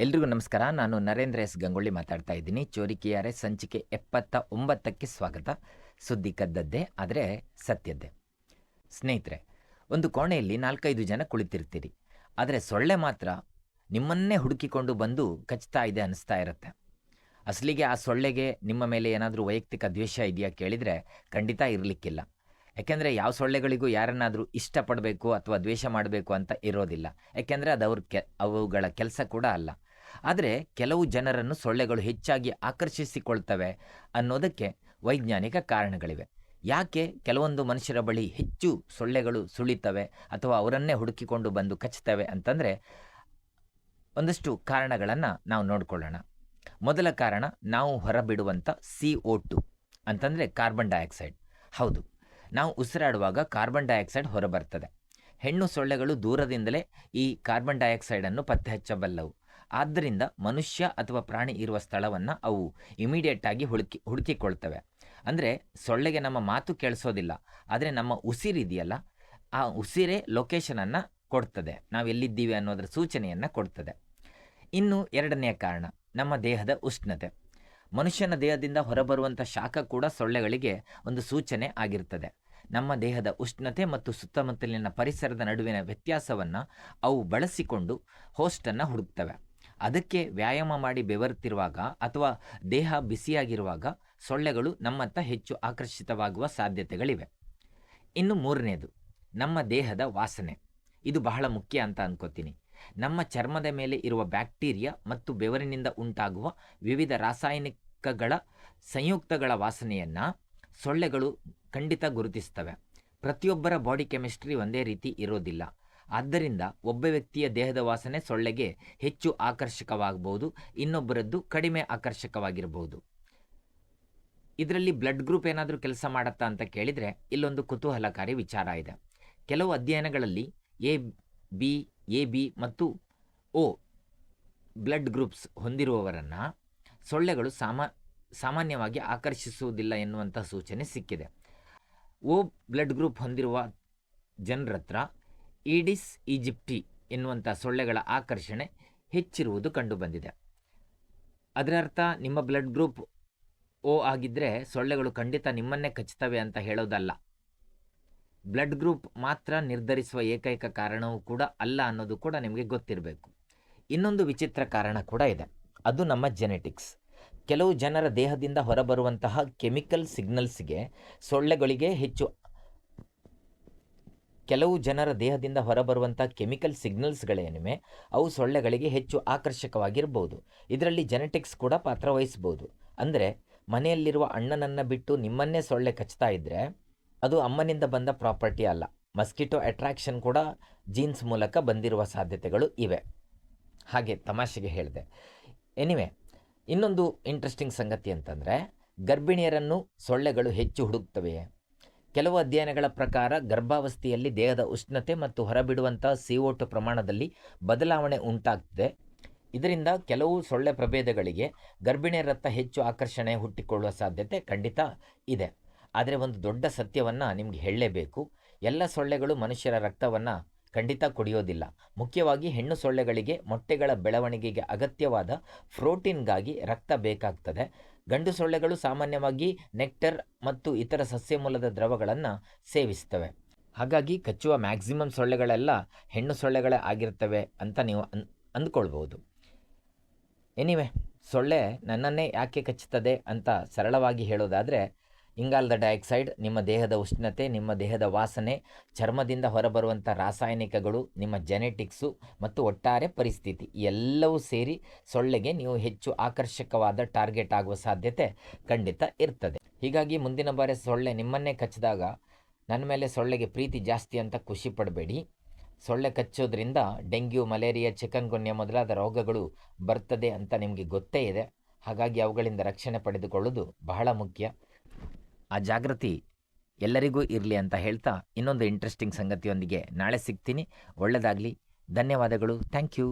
ಎಲ್ರಿಗೂ ನಮಸ್ಕಾರ. ನಾನು ನರೇಂದ್ರ ಎಸ್ ಗಂಗೊಳ್ಳಿ ಮಾತಾಡ್ತಾ ಇದ್ದೀನಿ. ಚೋರಿ ಕಿಯಾರೆ ಸಂಚಿಕೆ 79ಕ್ಕೆ ಸ್ವಾಗತ. ಸುದ್ದಿ ಕದ್ದದ್ದೇ ಆದರೆ ಸತ್ಯದ್ದೇ. ಸ್ನೇಹಿತರೆ, ಒಂದು ಕೋಣೆಯಲ್ಲಿ 4-5 ಜನ ಕುಳಿತಿರ್ತೀರಿ. ಆದರೆ ಸೊಳ್ಳೆ ಮಾತ್ರ ನಿಮ್ಮನ್ನೇ ಹುಡುಕಿಕೊಂಡು ಬಂದು ಕಚ್ತಾ ಇದೆ ಅನಿಸ್ತಾ ಇರುತ್ತೆ. ಅಸಲಿಗೆ ಆ ಸೊಳ್ಳೆಗೆ ನಿಮ್ಮ ಮೇಲೆ ಏನಾದರೂ ವೈಯಕ್ತಿಕ ದ್ವೇಷ ಇದೆಯಾ ಕೇಳಿದರೆ ಖಂಡಿತ ಇರಲಿಕ್ಕಿಲ್ಲ. ಯಾಕೆಂದರೆ ಯಾವ ಸೊಳ್ಳೆಗಳಿಗೂ ಯಾರನ್ನಾದರೂ ಇಷ್ಟಪಡಬೇಕು ಅಥವಾ ದ್ವೇಷ ಮಾಡಬೇಕು ಅಂತ ಇರೋದಿಲ್ಲ. ಯಾಕೆಂದರೆ ಅದು ಅವುಗಳ ಕೆಲಸ ಕೂಡ ಅಲ್ಲ. ಆದರೆ ಕೆಲವು ಜನರನ್ನು ಸೊಳ್ಳೆಗಳು ಹೆಚ್ಚಾಗಿ ಆಕರ್ಷಿಸಿಕೊಳ್ತವೆ ಅನ್ನೋದಕ್ಕೆ ವೈಜ್ಞಾನಿಕ ಕಾರಣಗಳಿವೆ. ಯಾಕೆ ಕೆಲವೊಂದು ಮನುಷ್ಯರ ಬಳಿ ಹೆಚ್ಚು ಸೊಳ್ಳೆಗಳು ಸುಳಿತವೆ ಅಥವಾ ಅವರನ್ನೇ ಹುಡುಕಿಕೊಂಡು ಬಂದು ಕಚ್ತವೆ ಅಂತಂದರೆ ಒಂದಷ್ಟು ಕಾರಣಗಳನ್ನು ನಾವು ನೋಡಿಕೊಳ್ಳೋಣ. ಮೊದಲ ಕಾರಣ, ನಾವು ಹೊರಬಿಡುವಂಥ CO2 ಅಂತಂದರೆ ಕಾರ್ಬನ್ ಡೈಆಕ್ಸೈಡ್. ಹೌದು, ನಾವು ಉಸಿರಾಡುವಾಗ ಕಾರ್ಬನ್ ಡೈಆಕ್ಸೈಡ್ ಹೊರಬರ್ತದೆ. ಹೆಣ್ಣು ಸೊಳ್ಳೆಗಳು ದೂರದಿಂದಲೇ ಈ ಕಾರ್ಬನ್ ಡೈಆಕ್ಸೈಡನ್ನು ಪತ್ತೆ ಹಚ್ಚಬಲ್ಲವು. ಆದ್ದರಿಂದ ಮನುಷ್ಯ ಅಥವಾ ಪ್ರಾಣಿ ಇರುವ ಸ್ಥಳವನ್ನು ಅವು ಇಮಿಡಿಯೇಟಾಗಿ ಹುಡುಕಿಕೊಳ್ತವೆ. ಅಂದರೆ ಸೊಳ್ಳೆಗೆ ನಮ್ಮ ಮಾತು ಕೇಳಿಸೋದಿಲ್ಲ, ಆದರೆ ನಮ್ಮ ಉಸಿರಿದೆಯಲ್ಲ, ಆ ಉಸಿರೇ ಲೊಕೇಶನನ್ನು ಕೊಡ್ತದೆ, ನಾವು ಎಲ್ಲಿದ್ದೀವಿ ಅನ್ನೋದರ ಸೂಚನೆಯನ್ನು ಕೊಡ್ತದೆ. ಇನ್ನು ಎರಡನೆಯ ಕಾರಣ, ನಮ್ಮ ದೇಹದ ಉಷ್ಣತೆ. ಮನುಷ್ಯನ ದೇಹದಿಂದ ಹೊರಬರುವಂಥ ಶಾಖ ಕೂಡ ಸೊಳ್ಳೆಗಳಿಗೆ ಒಂದು ಸೂಚನೆ ಆಗಿರ್ತದೆ. ನಮ್ಮ ದೇಹದ ಉಷ್ಣತೆ ಮತ್ತು ಸುತ್ತಮುತ್ತಲಿನ ಪರಿಸರದ ನಡುವಿನ ವ್ಯತ್ಯಾಸವನ್ನು ಅವು ಬಳಸಿಕೊಂಡು ಹೋಸ್ಟನ್ನು ಹುಡುಕ್ತವೆ. ಅದಕ್ಕೆ ವ್ಯಾಯಾಮ ಮಾಡಿ ಬೆವರುತ್ತಿರುವಾಗ ಅಥವಾ ದೇಹ ಬಿಸಿಯಾಗಿರುವಾಗ ಸೊಳ್ಳೆಗಳು ನಮ್ಮತ್ತ ಹೆಚ್ಚು ಆಕರ್ಷಿತವಾಗುವ ಸಾಧ್ಯತೆಗಳಿವೆ. ಇನ್ನು ಮೂರನೇದು, ನಮ್ಮ ದೇಹದ ವಾಸನೆ. ಇದು ಬಹಳ ಮುಖ್ಯ ಅಂತ ಅನ್ಕೋತೀನಿ. ನಮ್ಮ ಚರ್ಮದ ಮೇಲೆ ಇರುವ ಬ್ಯಾಕ್ಟೀರಿಯಾ ಮತ್ತು ಬೆವರಿನಿಂದ ಉಂಟಾಗುವ ವಿವಿಧ ರಾಸಾಯನಿಕಗಳ ಸಂಯುಕ್ತಗಳ ವಾಸನೆಯನ್ನು ಸೊಳ್ಳೆಗಳು ಖಂಡಿತ ಗುರುತಿಸ್ತವೆ. ಪ್ರತಿಯೊಬ್ಬರ ಬಾಡಿ ಕೆಮಿಸ್ಟ್ರಿ ಒಂದೇ ರೀತಿ ಇರೋದಿಲ್ಲ. ಆದ್ದರಿಂದ ಒಬ್ಬ ವ್ಯಕ್ತಿಯ ದೇಹದ ವಾಸನೆ ಸೊಳ್ಳೆಗೆ ಹೆಚ್ಚು ಆಕರ್ಷಕವಾಗಬಹುದು, ಇನ್ನೊಬ್ಬರದ್ದು ಕಡಿಮೆ ಆಕರ್ಷಕವಾಗಿರಬಹುದು. ಇದರಲ್ಲಿ ಬ್ಲಡ್ ಗ್ರೂಪ್ ಏನಾದರೂ ಕೆಲಸ ಮಾಡುತ್ತಾ ಅಂತ ಕೇಳಿದರೆ ಇಲ್ಲೊಂದು ಕುತೂಹಲಕಾರಿ ವಿಚಾರ ಇದೆ. ಕೆಲವು ಅಧ್ಯಯನಗಳಲ್ಲಿ ಎ ಬಿ ಮತ್ತು O ಬ್ಲಡ್ ಗ್ರೂಪ್ಸ್ ಹೊಂದಿರುವವರನ್ನು ಸೊಳ್ಳೆಗಳು ಸಾಮಾನ್ಯವಾಗಿ ಆಕರ್ಷಿಸುವುದಿಲ್ಲ ಎನ್ನುವಂಥ ಸೂಚನೆ ಸಿಕ್ಕಿದೆ. O ಬ್ಲಡ್ ಗ್ರೂಪ್ ಹೊಂದಿರುವ ಜನರ ಹತ್ರ ಈಡಿಸ್ ಈಜಿಪ್ಟಿ ಎನ್ನುವಂಥ ಸೊಳ್ಳೆಗಳ ಆಕರ್ಷಣೆ ಹೆಚ್ಚಿರುವುದು ಕಂಡುಬಂದಿದೆ. ಅದರ ಅರ್ಥ ನಿಮ್ಮ ಬ್ಲಡ್ ಗ್ರೂಪ್ O ಆಗಿದ್ದರೆ ಸೊಳ್ಳೆಗಳು ಖಂಡಿತ ನಿಮ್ಮನ್ನೇ ಕಚ್ಚುತ್ತವೆ ಅಂತ ಹೇಳೋದಲ್ಲ. ಬ್ಲಡ್ ಗ್ರೂಪ್ ಮಾತ್ರ ನಿರ್ಧರಿಸುವ ಏಕೈಕ ಕಾರಣವೂ ಕೂಡ ಅಲ್ಲ ಅನ್ನೋದು ಕೂಡ ನಿಮಗೆ ಗೊತ್ತಿರಬೇಕು. ಇನ್ನೊಂದು ವಿಚಿತ್ರ ಕಾರಣ ಕೂಡ ಇದೆ, ಅದು ನಮ್ಮ ಜೆನೆಟಿಕ್ಸ್. ಕೆಲವು ಜನರ ದೇಹದಿಂದ ಹೊರಬರುವಂತಹ ಕೆಮಿಕಲ್ ಸಿಗ್ನಲ್ಸ್ಗೆ ಸೊಳ್ಳೆಗಳಿಗೆ ಹೆಚ್ಚು ಸಿಗ್ನಲ್ಸ್ಗಳೇನಿವೆ ಅವು ಸೊಳ್ಳೆಗಳಿಗೆ ಹೆಚ್ಚು ಆಕರ್ಷಕವಾಗಿರ್ಬೋದು. ಇದರಲ್ಲಿ ಜೆನೆಟಿಕ್ಸ್ ಕೂಡ ಪಾತ್ರ ವಹಿಸ್ಬೋದು. ಅಂದರೆ ಮನೆಯಲ್ಲಿರುವ ಅಣ್ಣನನ್ನು ಬಿಟ್ಟು ನಿಮ್ಮನ್ನೇ ಸೊಳ್ಳೆ ಕಚ್ತಾ ಇದ್ದರೆ ಅದು ಅಮ್ಮನಿಂದ ಬಂದ ಪ್ರಾಪರ್ಟಿ ಅಲ್ಲ. ಮಸ್ಕಿಟೋ ಅಟ್ರಾಕ್ಷನ್ ಕೂಡ ಜೀನ್ಸ್ ಮೂಲಕ ಬಂದಿರುವ ಸಾಧ್ಯತೆಗಳು ಇವೆ. ಹಾಗೆ ತಮಾಷೆಗೆ ಹೇಳಿದೆ. ಎನಿವೆ, ಇನ್ನೊಂದು ಇಂಟ್ರೆಸ್ಟಿಂಗ್ ಸಂಗತಿ ಅಂತಂದರೆ ಗರ್ಭಿಣಿಯರನ್ನು ಸೊಳ್ಳೆಗಳು ಹೆಚ್ಚು ಹುಡುಕ್ತವೆಯೇ? ಕೆಲವು ಅಧ್ಯಯನಗಳ ಪ್ರಕಾರ ಗರ್ಭಾವಸ್ಥೆಯಲ್ಲಿ ದೇಹದ ಉಷ್ಣತೆ ಮತ್ತು ಹೊರಬಿಡುವಂಥ CO2 ಪ್ರಮಾಣದಲ್ಲಿ ಬದಲಾವಣೆ ಉಂಟಾಗ್ತದೆ. ಇದರಿಂದ ಕೆಲವು ಸೊಳ್ಳೆ ಪ್ರಭೇದಗಳಿಗೆ ಗರ್ಭಿಣಿಯರತ್ತ ಹೆಚ್ಚು ಆಕರ್ಷಣೆ ಹುಟ್ಟಿಕೊಳ್ಳುವ ಸಾಧ್ಯತೆ ಖಂಡಿತ ಇದೆ. ಆದರೆ ಒಂದು ದೊಡ್ಡ ಸತ್ಯವನ್ನು ನಿಮಗೆ ಹೇಳಲೇಬೇಕು. ಎಲ್ಲ ಸೊಳ್ಳೆಗಳು ಮನುಷ್ಯರ ರಕ್ತವನ್ನು ಖಂಡಿತ ಕುಡಿಯೋದಿಲ್ಲ. ಮುಖ್ಯವಾಗಿ ಹೆಣ್ಣು ಸೊಳ್ಳೆಗಳಿಗೆ ಮೊಟ್ಟೆಗಳ ಬೆಳವಣಿಗೆಗೆ ಅಗತ್ಯವಾದ ಪ್ರೋಟೀನ್ಗಾಗಿ ರಕ್ತ ಬೇಕಾಗ್ತದೆ. ಗಂಡು ಸೊಳ್ಳೆಗಳು ಸಾಮಾನ್ಯವಾಗಿ ನೆಕ್ಟರ್ ಮತ್ತು ಇತರ ಸಸ್ಯ ಮೂಲದ ದ್ರವಗಳನ್ನು ಸೇವಿಸ್ತವೆ. ಹಾಗಾಗಿ ಕಚ್ಚುವ ಮ್ಯಾಕ್ಸಿಮಮ್ ಸೊಳ್ಳೆಗಳೆಲ್ಲ ಹೆಣ್ಣು ಸೊಳ್ಳೆಗಳೇ ಆಗಿರ್ತವೆ ಅಂತ ನೀವು ಅಂದ್ಕೊಳ್ಬೋದು. ಎನಿವೆ, ಸೊಳ್ಳೆ ನನ್ನನ್ನೇ ಯಾಕೆ ಕಚ್ಚುತ್ತದೆ ಅಂತ ಸರಳವಾಗಿ ಹೇಳೋದಾದರೆ, ಇಂಗಾಲದ ಡೈಆಕ್ಸೈಡ್, ನಿಮ್ಮ ದೇಹದ ಉಷ್ಣತೆ, ನಿಮ್ಮ ದೇಹದ ವಾಸನೆ, ಚರ್ಮದಿಂದ ಹೊರಬರುವಂಥ ರಾಸಾಯನಿಕಗಳು, ನಿಮ್ಮ ಜೆನೆಟಿಕ್ಸು ಮತ್ತು ಒಟ್ಟಾರೆ ಪರಿಸ್ಥಿತಿ ಎಲ್ಲವೂ ಸೇರಿ ಸೊಳ್ಳೆಗೆ ನೀವು ಹೆಚ್ಚು ಆಕರ್ಷಕವಾದ ಟಾರ್ಗೆಟ್ ಆಗುವ ಸಾಧ್ಯತೆ ಖಂಡಿತ ಇರ್ತದೆ. ಹೀಗಾಗಿ ಮುಂದಿನ ಬಾರಿ ಸೊಳ್ಳೆ ನಿಮ್ಮನ್ನೇ ಕಚ್ಚಿದಾಗ ನನ್ನ ಮೇಲೆ ಸೊಳ್ಳೆಗೆ ಪ್ರೀತಿ ಜಾಸ್ತಿ ಅಂತ ಖುಷಿ ಪಡಬೇಡಿ. ಸೊಳ್ಳೆ ಕಚ್ಚೋದ್ರಿಂದ ಡೆಂಗ್ಯೂ, ಮಲೇರಿಯಾ, ಚಿಕನ್ಗುನ್ಯಾ ಮೊದಲಾದ ರೋಗಗಳು ಬರ್ತದೆ ಅಂತ ನಿಮಗೆ ಗೊತ್ತೇ ಇದೆ. ಹಾಗಾಗಿ ಅವುಗಳಿಂದ ರಕ್ಷಣೆ ಪಡೆದುಕೊಳ್ಳೋದು ಬಹಳ ಮುಖ್ಯ. ಆ ಜಾಗೃತಿ ಎಲ್ಲರಿಗೂ ಇರಲಿ ಅಂತ ಹೇಳ್ತಾ ಇನ್ನೊಂದು ಇಂಟ್ರೆಸ್ಟಿಂಗ್ ಸಂಗತಿಯೊಂದಿಗೆ ನಾಳೆ ಸಿಗ್ತೀನಿ. ಒಳ್ಳೆಯದಾಗಲಿ. ಧನ್ಯವಾದಗಳು. Thank you.